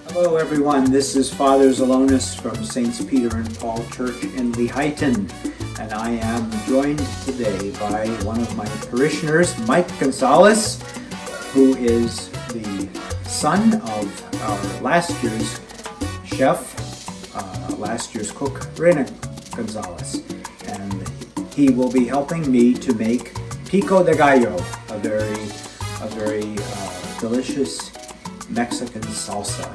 Hello everyone, this is Father Zelonis from Saints Peter and Paul Church in Lehighton, and I am joined today by one of my parishioners, Mike Gonzalez, who is the son of our last year's chef, last year's cook, Rena Gonzalez, and he will be helping me to make pico de gallo, a very delicious Mexican salsa.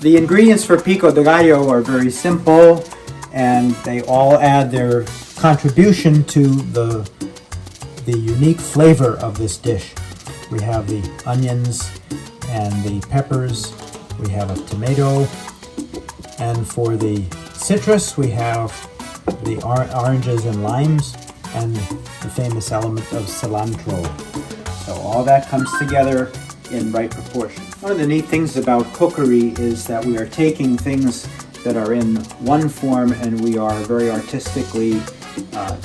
The ingredients for pico de gallo are very simple, and they all add their contribution to the unique flavor of this dish. We have the onions and the peppers, we have a tomato, and for the citrus we have the oranges and limes and the famous element of cilantro. So all that comes together in right proportion. One of the neat things about cookery is that we are taking things that are in one form and we are very artistically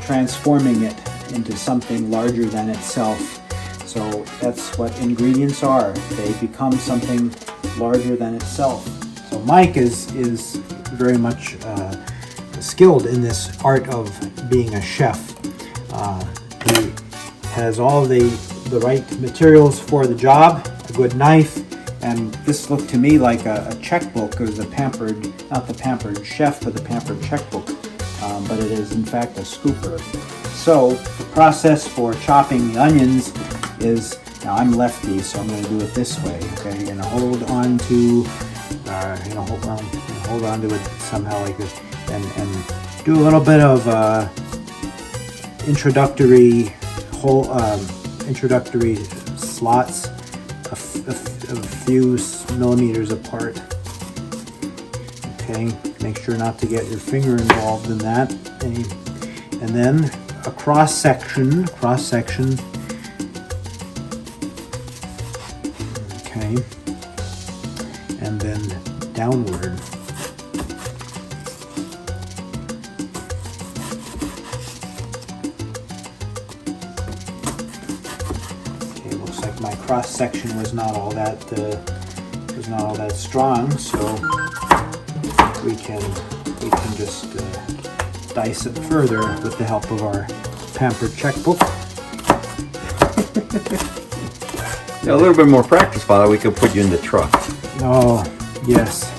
transforming it into something larger than itself. So that's what ingredients are. They become something larger than itself. So Mike is very much skilled in this art of being a chef. He has all the right materials for the job, a good knife, and this looked to me like a checkbook. It was not the pampered chef, but the pampered checkbook, but it is in fact a scooper. So the process for chopping the onions is, now I'm lefty, so I'm going to do it this way. Okay, you're going to hold on to, hold on to it somehow like this, and do a little bit of introductory slots, a few millimeters apart. Okay, make sure not to get your finger involved in that. And then a cross section. Okay, and then downward. My cross section was not all that strong, so we can just dice it further with the help of our pampered checkbook. Yeah, a little bit more practice, Father, we could put you in the truck. Oh, yes.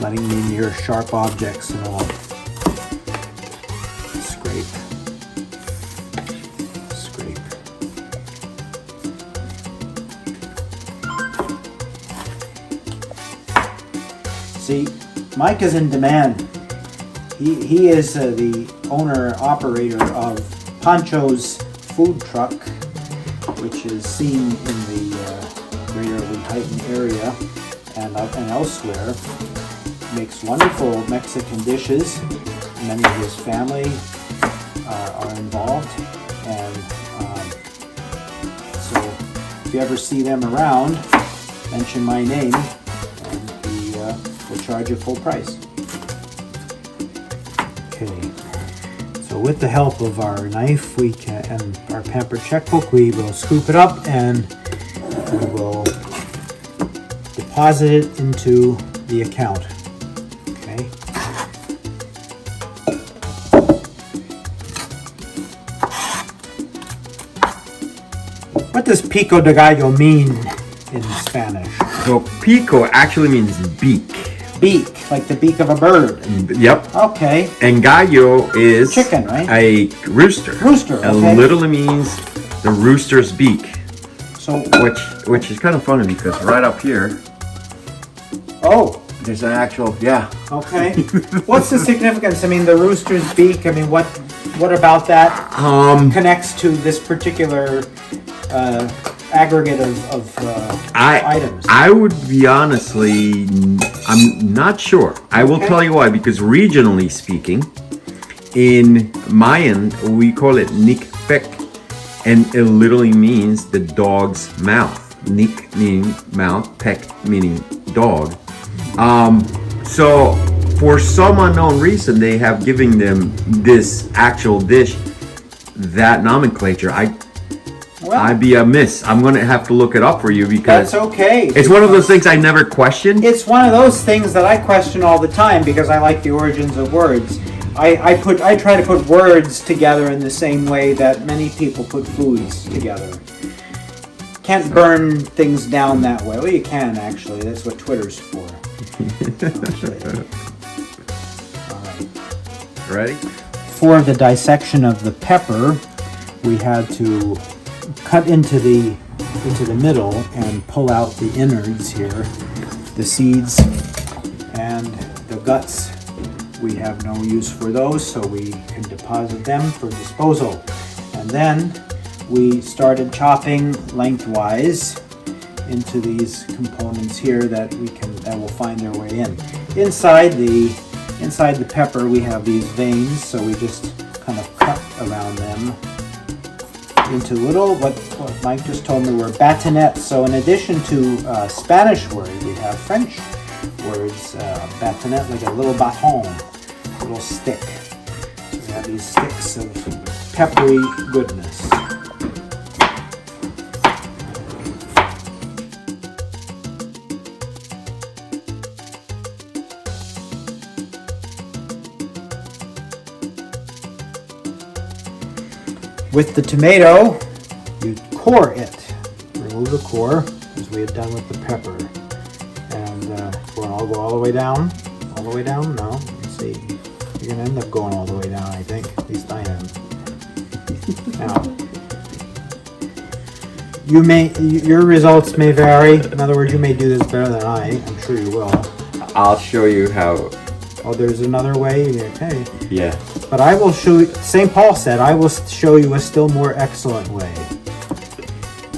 Letting me near sharp objects and all. Scrape. See, Mike is in demand. He is the owner-operator of Pancho's food truck, which is seen in the greater Lehighton area and elsewhere. Makes wonderful Mexican dishes. Many of his family are involved, and so if you ever see them around, mention my name. We'll charge you full price. Okay, so with the help of our knife and our pampered checkbook, we will scoop it up and we will deposit it into the account. Okay. What does pico de gallo mean in Spanish? So pico actually means beak. Beak, like the beak of a bird. Yep. Okay. And gallo is chicken, right? A rooster. Rooster. Okay. It literally means the rooster's beak. So which is kind of funny because right up here. Oh. There's an actual, yeah. Okay. What's the significance? I mean, the rooster's beak. I mean, what about that connects to this particular aggregate of items? I would be honestly, I'm not sure. I will tell you why, because regionally speaking, in Mayan, we call it nikpek, and it literally means the dog's mouth. Nik meaning mouth, pek meaning dog. So for some unknown reason, they have given them this actual dish that nomenclature. Well, I'd be amiss. I'm going to have to look it up for you because that's okay. it's one of those things I never question. It's one of those things that I question all the time because I like the origins of words. I try to put words together in the same way that many people put foods together. Can't burn things down that way. Well, you can actually. That's what Twitter's for. All right. Ready? For the dissection of the pepper, we had to cut into the middle and pull out the innards here, the seeds and the guts. We have no use for those, so we can deposit them for disposal. And then we started chopping lengthwise into these components here that will find their way in. Inside the pepper we have these veins, so we just kind of cut around them into little, what Mike just told me were bâtonnets. So in addition to Spanish words, we have French words, bâtonnet, like a little bâton, a little stick. So we have these sticks of peppery goodness. With the tomato, you core it. Remove the core, as we had done with the pepper. And I'll go all the way down. All the way down? No. Let's see. You're going to end up going all the way down, I think. At least I am. Now, your results may vary. In other words, you may do this better than I. I'm sure you will. I'll show you how. Oh, there's another way? Okay. Yeah. But I will show you, St. Paul said, I will show you a still more excellent way.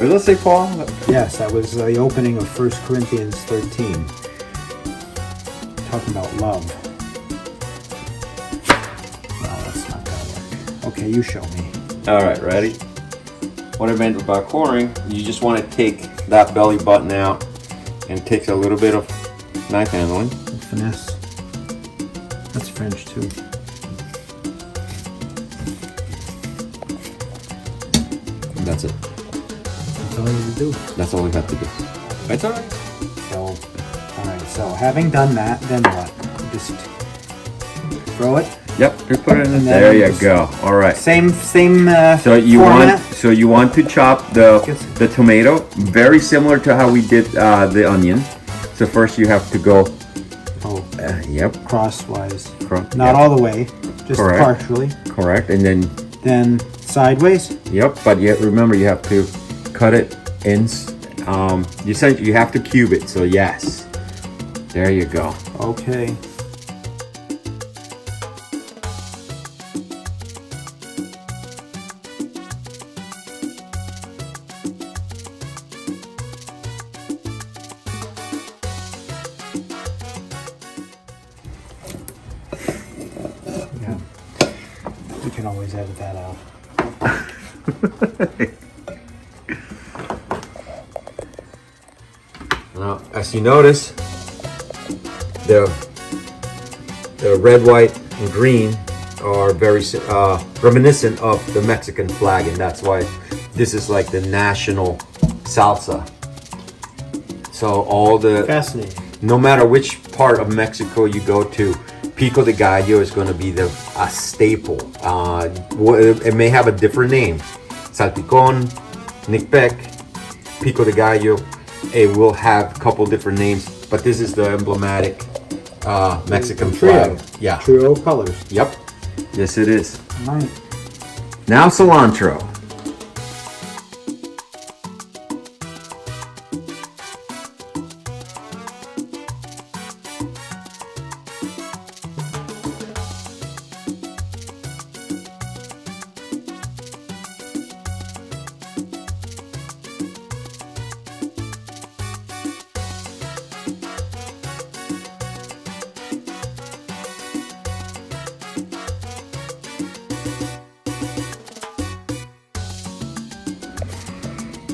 Was that St. Paul? Yes, that was the opening of 1 Corinthians 13. Talking about love. Well, that's not going to work. Okay, you show me. All right, ready? What I meant about coring, you just want to take that belly button out and takes a little bit of knife handling. Finesse. That's French too. That's it. That's all you have to do. That's all we have to do. That's all right. So having done that, then what? Just throw it. Yep, you put it in And there. then You just- go. All right. Same. So you format. want to chop the tomato very similar to how we did the onion. So first you have to go. Oh, Yep. crosswise. Not Not all the way, just Correct. partially. Correct, and Then sideways. yep. But yet remember you have to cut it in. You have to cube it. So yes. There you go. Okay. Yeah. We can always edit that out. Now, as you notice, the red, white, and green are very reminiscent of the Mexican flag, and that's why this is like the national salsa. So Fascinating. no matter which part of Mexico you go to, pico de gallo is going to be a staple. It may have a different name, salpicón, nicpec, pico de gallo. It will have a couple different names, but this is the emblematic Mexican flag. Yeah. Trio colors. Yep. Yes, it is. Right. Now cilantro.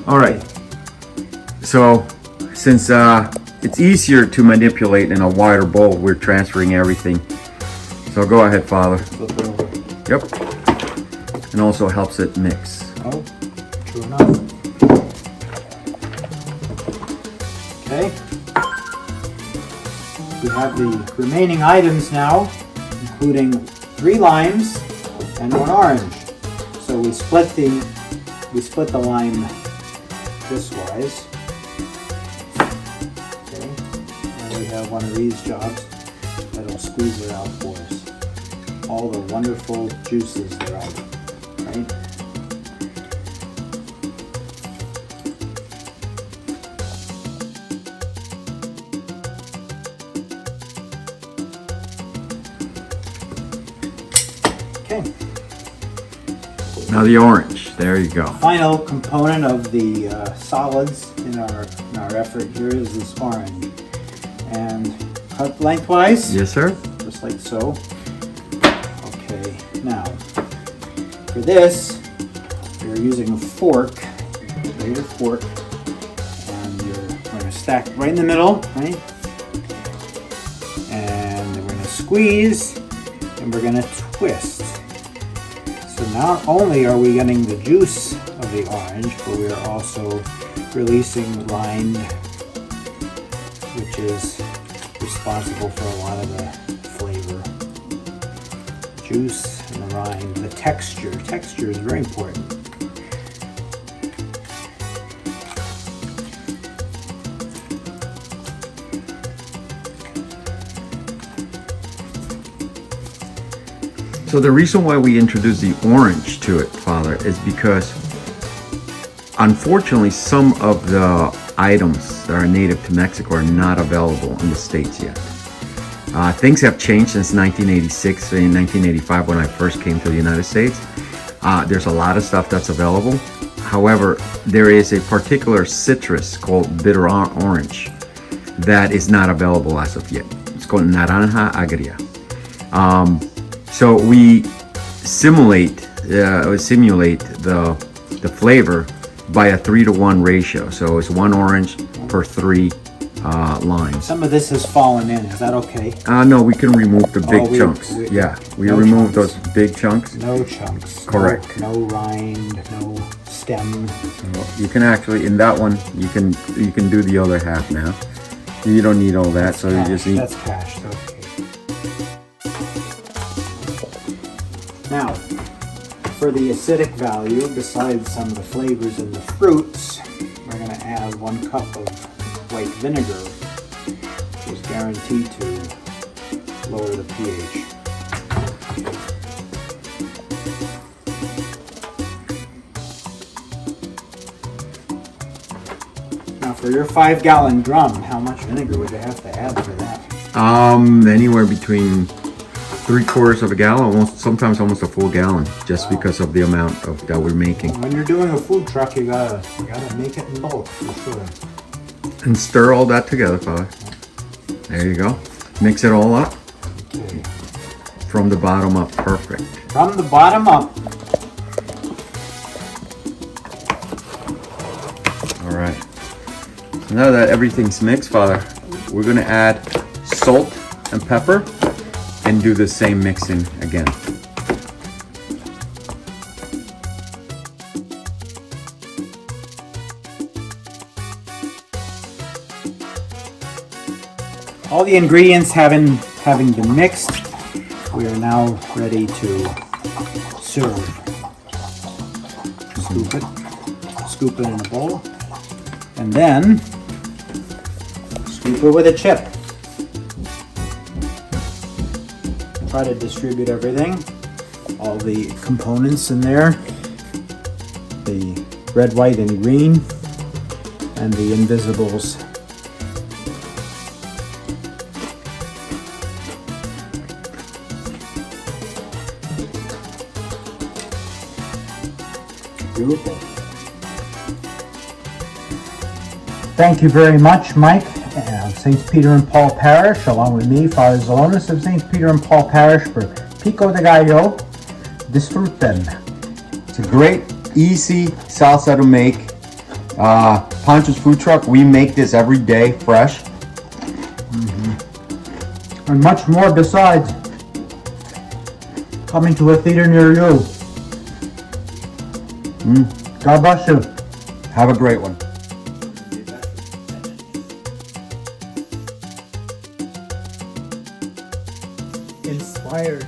All right. So, since it's easier to manipulate in a wider bowl, we're transferring everything. So go ahead, Father. Flip it over. Yep. And also helps it mix. Oh, True enough. Okay. We have the remaining items now, including 3 limes and 1 orange. So we split the lime this wise. Okay. And we have one of these jobs that'll squeeze it out for us. All the wonderful juices that are out, right? Okay. Now the orange. There you go. Final component of the solids in our effort here is this orange, and cut lengthwise. Yes, sir. Just like so. Okay. Now, for this, you're using a fork, regular fork, and we're going to stack right in the middle, right? And then we're going to squeeze, and we're going to twist. So not only are we getting the juice of the orange, but we are also releasing rind, which is responsible for a lot of the flavor. Juice and the rind, the texture. Texture is very important. So the reason why we introduced the orange to it, Father, is because unfortunately some of the items that are native to Mexico are not available in the States yet. Things have changed since 1986 and 1985 when I first came to the United States. There's a lot of stuff that's available. However, there is a particular citrus called bitter orange that is not available as of yet. It's called naranja agria. So we simulate the flavor by a 3-to-1 ratio. So it's 1 orange per 3 limes. Some of this has fallen in. Is that okay? No, we can remove the big chunks. We no remove chunks. those big chunks. No chunks. Correct. No rind. No stem. You can actually, in that one, you can do the other half now. You don't need all that, so you just need. That's cashed. Okay. Now, for the acidic value, besides some of the flavors in the fruits, we're going to add 1 cup of white vinegar, which is guaranteed to lower the pH. Now, for your 5-gallon drum, how much vinegar would you have to add for that? Anywhere between 3/4 of a gallon, sometimes almost a full gallon, just because of the amount that we're making. When you're doing a food truck, you gotta make it in bulk for sure. And stir all that together, Father. There you go. Mix it all up. Okay. From the bottom up, perfect. From the bottom up. All right. So now that everything's mixed, Father, we're gonna add salt and pepper and do the same mixing again. All the ingredients having been mixed, we are now ready to serve. Scoop it in a bowl, and then scoop it with a chip. Try to distribute everything, all the components in there, the red, white, and green, and the invisibles. Beautiful. Thank you very much, Mike, of St. Peter and Paul Parish, along with me, Father Zalonis of St. Peter and Paul Parish, for pico de gallo. Disfruten. It's a great, easy salsa to make. Pancho's Food Truck, we make this every day, fresh. And much more besides. Coming to a theater near you. God bless you. Have a great one. Inspired